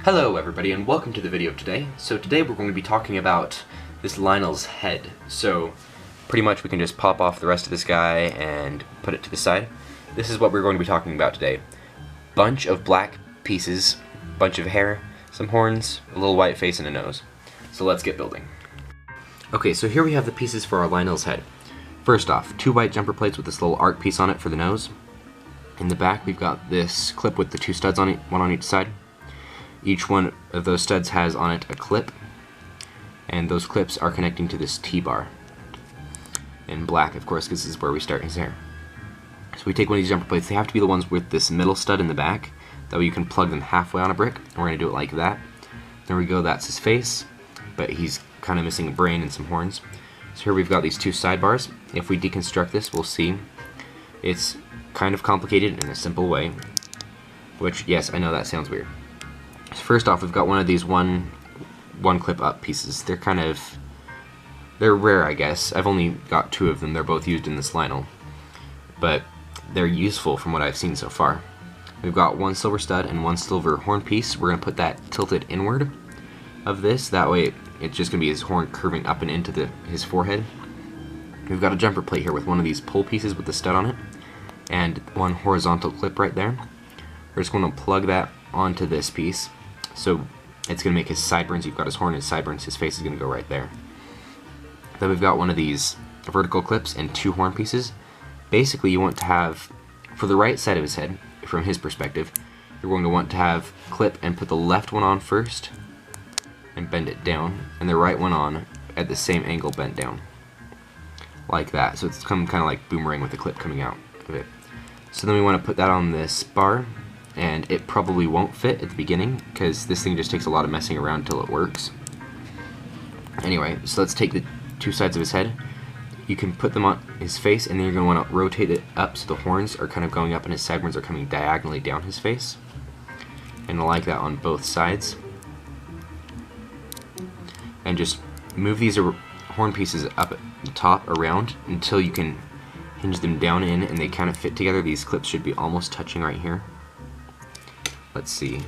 Hello everybody and welcome to the video of today. So today we're going to be talking about this Lynel's head. So pretty much we can just pop off the rest of this guy and put it to the side. This is what we're going to be talking about today. Bunch of black pieces, bunch of hair, some horns, a little white face and a nose. So let's get building. Okay, so here we have the pieces for our Lynel's head. First off, 2 white jumper plates with this little arc piece on it for the nose. In the back we've got this clip with the 2 studs on it, one on each side. Each one of those studs has on it a clip, and those clips are connecting to this T-bar. In black, of course, because this is where we start his hair. So we take one of these jumper plates. They have to be the ones with this middle stud in the back. That way you can plug them halfway on a brick. And we're going to do it like that. There we go, that's his face, but he's kind of missing a brain and some horns. So here we've got these 2 sidebars. If we deconstruct this, we'll see it's kind of complicated in a simple way, which, yes, I know that sounds weird. So first off, we've got one of these one clip up pieces. They're rare, I guess. I've only got 2 of them. They're both used in this Lynel, but they're useful from what I've seen so far. We've got 1 silver stud and 1 silver horn piece. We're going to put that tilted inward of this. That way it's just going to be his horn curving up and into his forehead. We've got a jumper plate here with one of these pull pieces with the stud on it and 1 horizontal clip right there. We're just going to plug that onto this piece. So it's going to make his sideburns. You've got his horn and his sideburns. His face is going to go right there. Then we've got one of these vertical clips and 2 horn pieces. Basically, you want to have, for the right side of his head, from his perspective, you're going to want to have clip and put the left one on first and bend it down, and the right one on at the same angle bent down. Like that. So it's kind of like boomerang with the clip coming out of it. So then we want to put that on this bar. And it probably won't fit at the beginning because this thing just takes a lot of messing around until it works. Anyway, so let's take the 2 sides of his head. You can put them on his face, and then you're going to want to rotate it up so the horns are kind of going up and his sideburns are coming diagonally down his face. And like that on both sides. And just move these horn pieces up at the top around until you can hinge them down in and they kind of fit together. These clips should be almost touching right here. Let's see,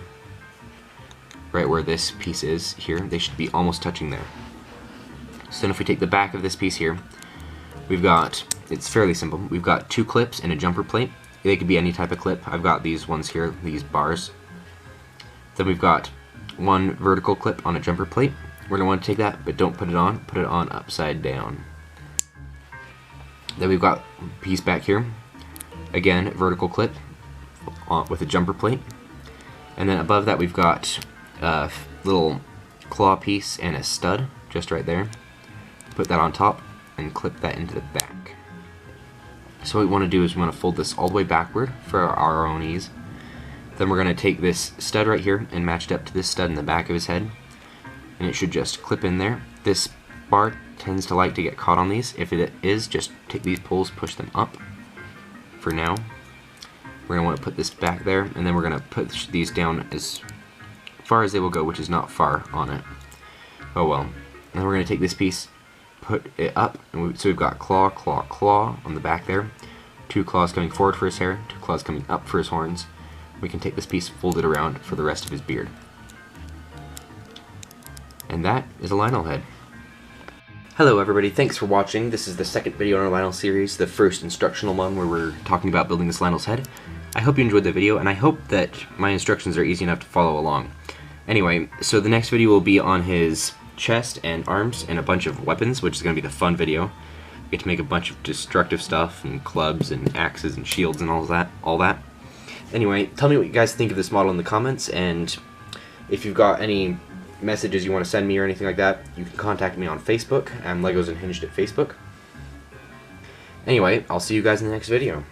right where this piece is here, they should be almost touching there. So then if we take the back of this piece here, we've got, it's fairly simple, we've got 2 clips and a jumper plate. They could be any type of clip. I've got these ones here, these bars. Then we've got 1 vertical clip on a jumper plate. We're going to want to take that, but don't put it on upside down. Then we've got a piece back here, again, vertical clip with a jumper plate. And then above that we've got a little claw piece and a stud just right there. Put that on top and clip that into the back. So what we want to do is we want to fold this all the way backward for our own ease. Then we're going to take this stud right here and match it up to this stud in the back of his head. And it should just clip in there. This bar tends to like to get caught on these. If it is, just take these pulls, push them up for now. We're going to want to put this back there, and then we're going to push these down as far as they will go, which is not far on it. Oh well. And then we're going to take this piece, put it up, and so we've got claw, claw, claw on the back there. 2 claws coming forward for his hair, 2 claws coming up for his horns. We can take this piece, fold it around for the rest of his beard. And that is a Lynel head. Hello everybody, thanks for watching. This is the 2nd video in our Lynel series, the first instructional one where we're talking about building this Lynel's head. I hope you enjoyed the video, and I hope that my instructions are easy enough to follow along. Anyway, so the next video will be on his chest and arms and a bunch of weapons, which is going to be the fun video. You get to make a bunch of destructive stuff, and clubs and axes and shields and all that. Anyway, tell me what you guys think of this model in the comments, and if you've got any messages you want to send me or anything like that, you can contact me on Facebook. I'm Legos Unhinged at Facebook. Anyway, I'll see you guys in the next video.